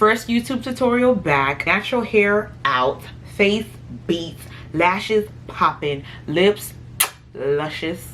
First YouTube tutorial back. Natural hair out, face beats, lashes popping, lips luscious.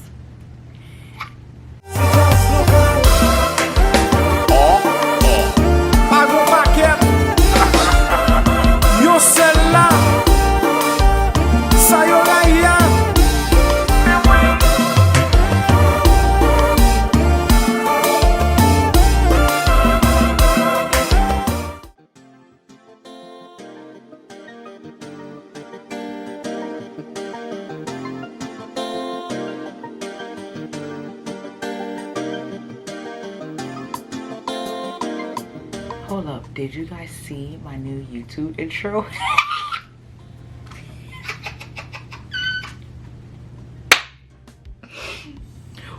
Hold up, did you guys see my new YouTube intro?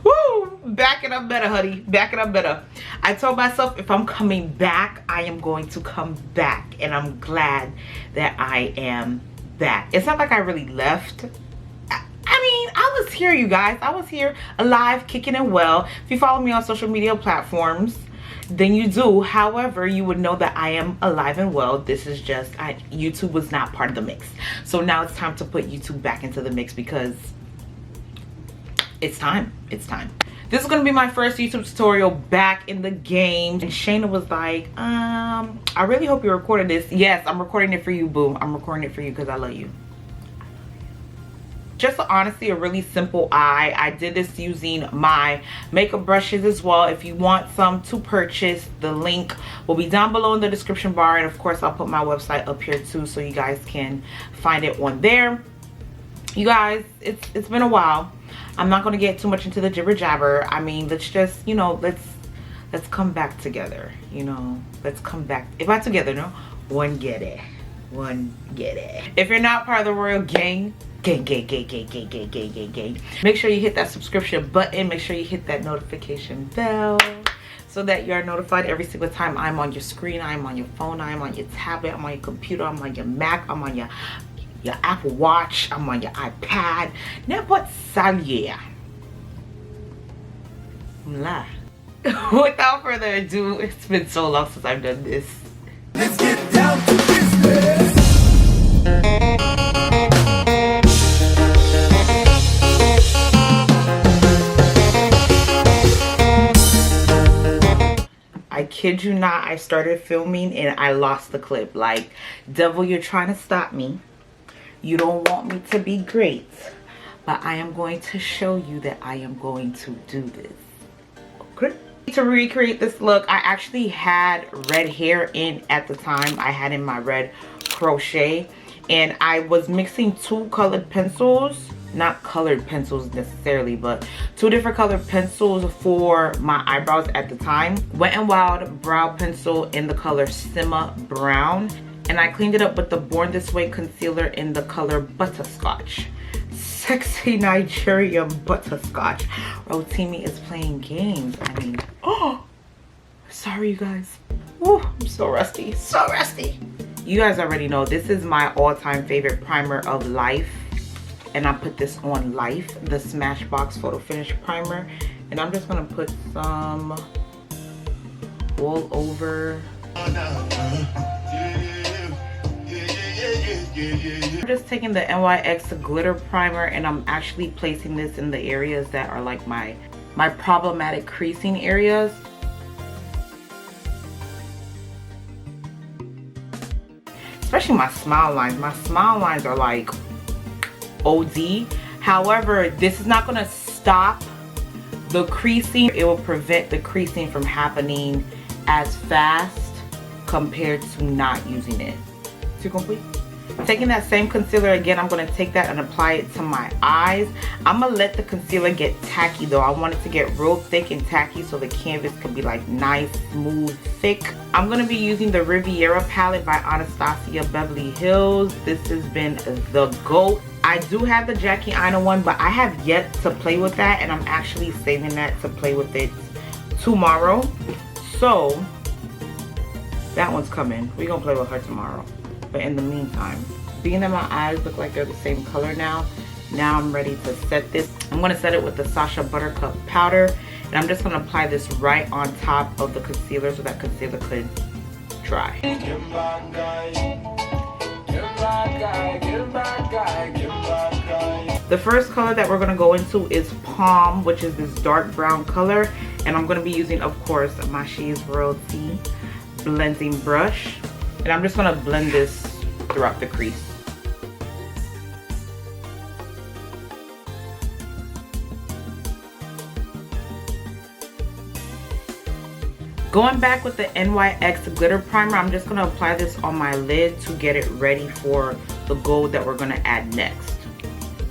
Woo! Backing up better, honey. Backing up better. I told myself if I'm coming back, I am going to come back. And I'm glad that I am back. It's not like I really left. I was here, you guys. I was here alive, kicking and well. If you follow me on social media platforms, then you do. However, you would know that I am alive and well. This is just, YouTube was not part of the mix. So now it's time to put YouTube back into the mix because it's time. It's time. This is going to be my first YouTube tutorial back in the game. And Shayna was like, I really hope you're recording this. Yes, I'm recording it for you, boo. I'm recording it for you because I love you. Just honestly a really simple eye. I did this using my makeup brushes as well. If you want some to purchase, the link will be down below in the description bar, and of course I'll put my website up here too so you guys can find it on there. You guys, it's been a while. I'm not going to get too much into the jibber jabber. I mean, let's just, you know, let's come back together, you know. Let's come back. If not together, no, one get it. One get it. If you're not part of the royal gang, gang, make sure you hit that subscription button. Make sure you hit that notification bell so that you are notified every single time I'm on your screen, I'm on your phone, I'm on your tablet, I'm on your computer, I'm on your Mac, I'm on your Apple Watch, I'm on your iPad. N'importe ça. Without further ado, it's been so long since I've done this. Let's get down to business. I kid you not, I started filming and I lost the clip. Like, devil, you're trying to stop me. You don't want me to be great. But I am going to show you that I am going to do this. Okay? To recreate this look, I actually had red hair in at the time. I had in my red crochet. And I was mixing two colored pencils. Not colored pencils necessarily, but two different colored pencils for my eyebrows at the time. Wet n Wild brow pencil in the color Simma Brown, and I cleaned it up with the Born This Way concealer in the color Butterscotch. Sexy Nigerian Butterscotch. Rotimi is playing games. I mean, oh, sorry you guys. Woo, I'm so rusty, so rusty. You guys already know this is my all-time favorite primer of life. And I put this on Life, the Smashbox Photo Finish Primer. And I'm just going to put some all over. I'm just taking the NYX Glitter Primer and I'm actually placing this in the areas that are like my problematic creasing areas. Especially my smile lines. My smile lines are like OD. However, this is not going to stop the creasing. It will prevent the creasing from happening as fast compared to not using it. To complete. Taking that same concealer again, I'm going to take that and apply it to my eyes. I'm going to let the concealer get tacky though. I want it to get real thick and tacky so the canvas can be like nice, smooth, thick. I'm going to be using the Riviera palette by Anastasia Beverly Hills. This has been the GOAT. I do have the Jackie Aina one, but I have yet to play with that, and I'm actually saving that to play with it tomorrow. So that one's coming. We're going to play with her tomorrow. But in the meantime, being that my eyes look like they're the same color now I'm ready to set this. I'm going to set it with the Sacha Buttercup powder, and I'm just going to apply this right on top of the concealer so that concealer could dry. The first color that we're going to go into is Palm, which is this dark brown color. And I'm going to be using, of course, my She's Royalty blending brush. And I'm just going to blend this throughout the crease. Going back with the NYX glitter primer, I'm just going to apply this on my lid to get it ready for the gold that we're going to add next.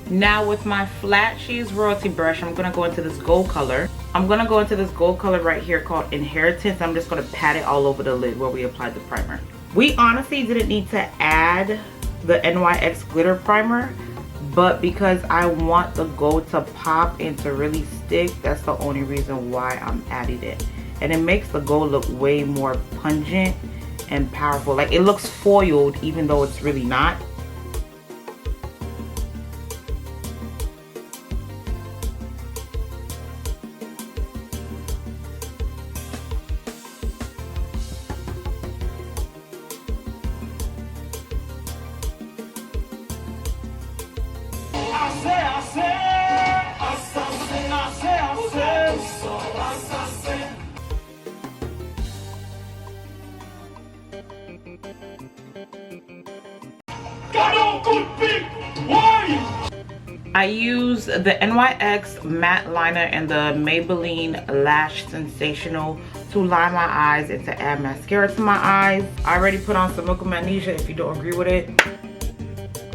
Now with my flat She's Royalty brush, I'm going to go into this gold color. I'm going to go into this gold color right here called Inheritance. I'm just going to pat it all over the lid where we applied the primer. We honestly didn't need to add the NYX glitter primer, but because I want the gold to pop and to really stick, that's the only reason why I'm adding it. And it makes the gold look way more pungent and powerful. Like, it looks foiled even though it's really not. I use the NYX matte liner and the Maybelline Lash Sensational to line my eyes and to add mascara to my eyes. I already put on some Milk of Magnesia if you don't agree with it.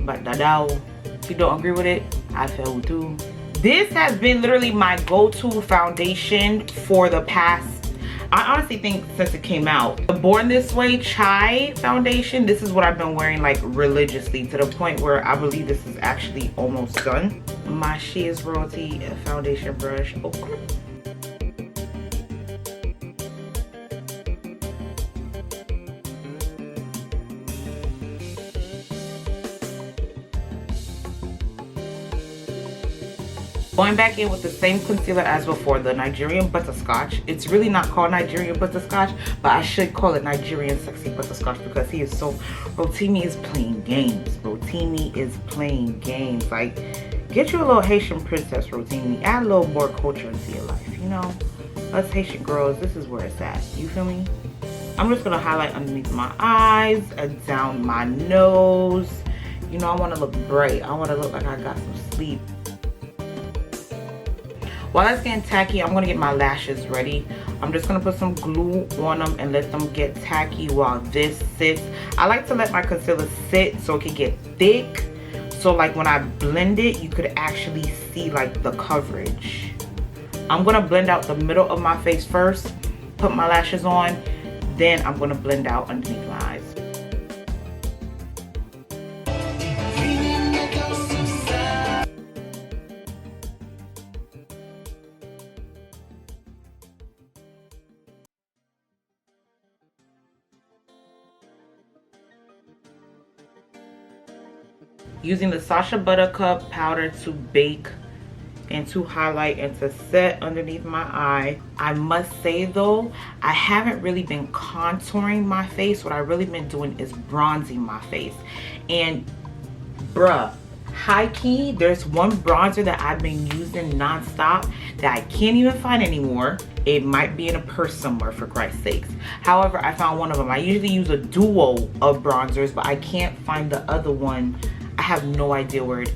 But if you don't agree with it, I feel too. This has been literally my go-to foundation for the past, I honestly think since it came out. The Born This Way Chai foundation, this is what I've been wearing like religiously, to the point where I believe this is actually almost done. My She's Royalty foundation brush. Okay. Going back in with the same concealer as before, the Nigerian Butterscotch. It's really not called Nigerian Butterscotch, but I should call it Nigerian Sexy Butterscotch because he is so... Rotimi is playing games. Rotimi is playing games. Like, get you a little Haitian princess, Rotimi. Add a little more culture into your life, you know? Us Haitian girls, this is where it's at. You feel me? I'm just going to highlight underneath my eyes and down my nose. You know, I want to look bright. I want to look like I got some sleep. While that's getting tacky, I'm going to get my lashes ready. I'm just going to put some glue on them and let them get tacky while this sits. I like to let my concealer sit so it can get thick. So like when I blend it, you could actually see like the coverage. I'm going to blend out the middle of my face first, put my lashes on, then I'm going to blend out underneath my eyes. Using the Sacha Buttercup powder to bake and to highlight and to set underneath my eye. I must say though, I haven't really been contouring my face. What I've really been doing is bronzing my face. And bruh, high key, there's one bronzer that I've been using non-stop that I can't even find anymore. It might be in a purse somewhere, for Christ's sakes. However, I found one of them. I usually use a duo of bronzers, but I can't find the other one. I have no idea where it...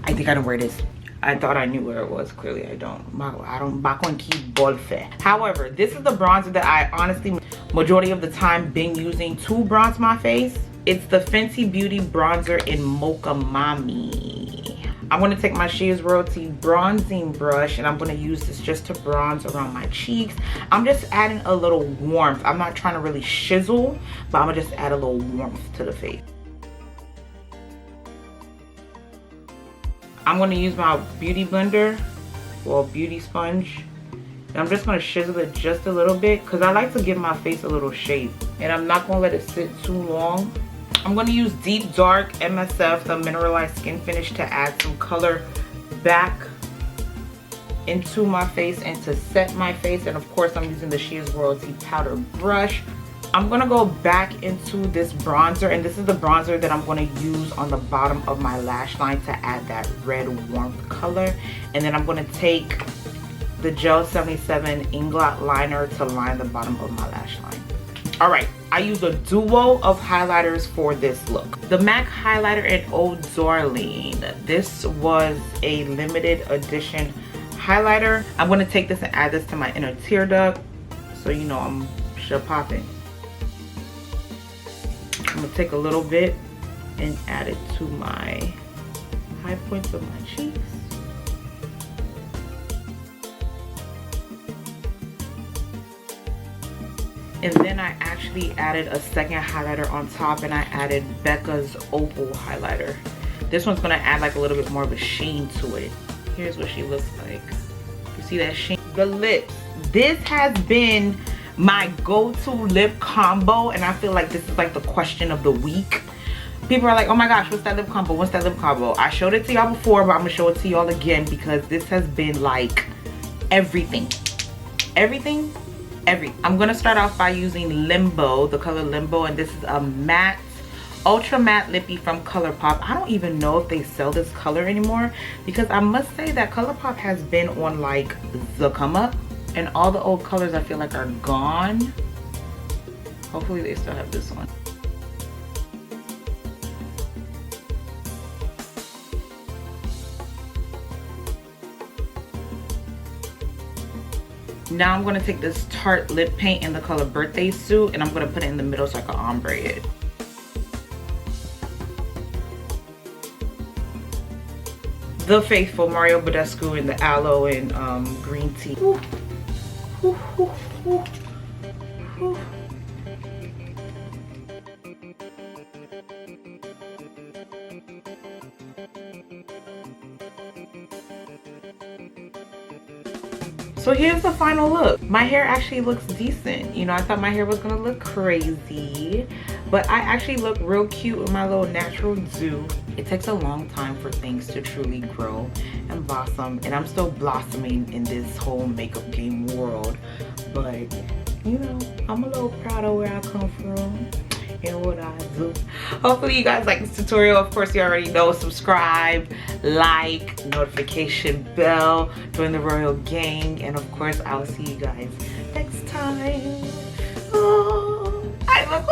I think I know where it is. I thought I knew where it was. Clearly I don't. I don't back on key bolfe. However, this is the bronzer that I honestly majority of the time been using to bronze my face. It's the Fenty Beauty bronzer in Mocha Mami. I'm going to take my She's Royalty bronzing brush and I'm going to use this just to bronze around my cheeks. I'm just adding a little warmth. I'm not trying to really shizzle, but I'm going to just add a little warmth to the face. I'm going to use my beauty blender or beauty sponge. And I'm just going to shizzle it just a little bit because I like to give my face a little shape. And I'm not going to let it sit too long. I'm going to use Deep Dark MSF, the Mineralized Skin Finish, to add some color back into my face and to set my face. And of course I'm using the She's Royalty powder brush I'm gonna go back into this bronzer, and this is the bronzer that I'm gonna use on the bottom of my lash line to add that red warmth color. And then I'm gonna take the Gel 77 Inglot liner to line the bottom of my lash line. All right, I use a duo of highlighters for this look. The MAC highlighter in Eau Dorline. This was a limited edition highlighter. I'm gonna take this and add this to my inner tear duct, so you know I'm popping. I'm gonna take a little bit and add it to my high points of my cheeks. And then I actually added a second highlighter on top, and I added Becca's Opal highlighter. This one's gonna add like a little bit more of a sheen to it. Here's what she looks like. You see that sheen? The lips. This has been my go-to lip combo, and I feel like this is like the question of the week. People are like, oh my gosh, what's that lip combo? What's that lip combo? I showed it to y'all before, but I'm gonna show it to y'all again because this has been like everything. Everything. I'm gonna start off by using Limbo, the color Limbo, and this is a matte, ultra matte lippy from ColourPop. I don't even know if they sell this color anymore, because I must say that ColourPop has been on like the come up, and all the old colors I feel like are gone. Hopefully they still have this one. Now I'm going to take this Tarte lip paint in the color Birthday Suit, and I'm going to put it in the middle so I can ombre it. The Faithful, Mario Badescu in the aloe and green tea. Ooh. Ooh, ooh, ooh. Ooh. So here's the final look. My hair actually looks decent. You know, I thought my hair was gonna look crazy, but I actually look real cute with my little natural do. It takes a long time for things to truly grow and blossom, and I'm still blossoming in this whole makeup game world. But you know, I'm a little proud of where I come from and what I do. Hopefully you guys like this tutorial. Of course, you already know, subscribe, like, notification bell, join the royal gang, and of course I'll see you guys next time. Oh, I look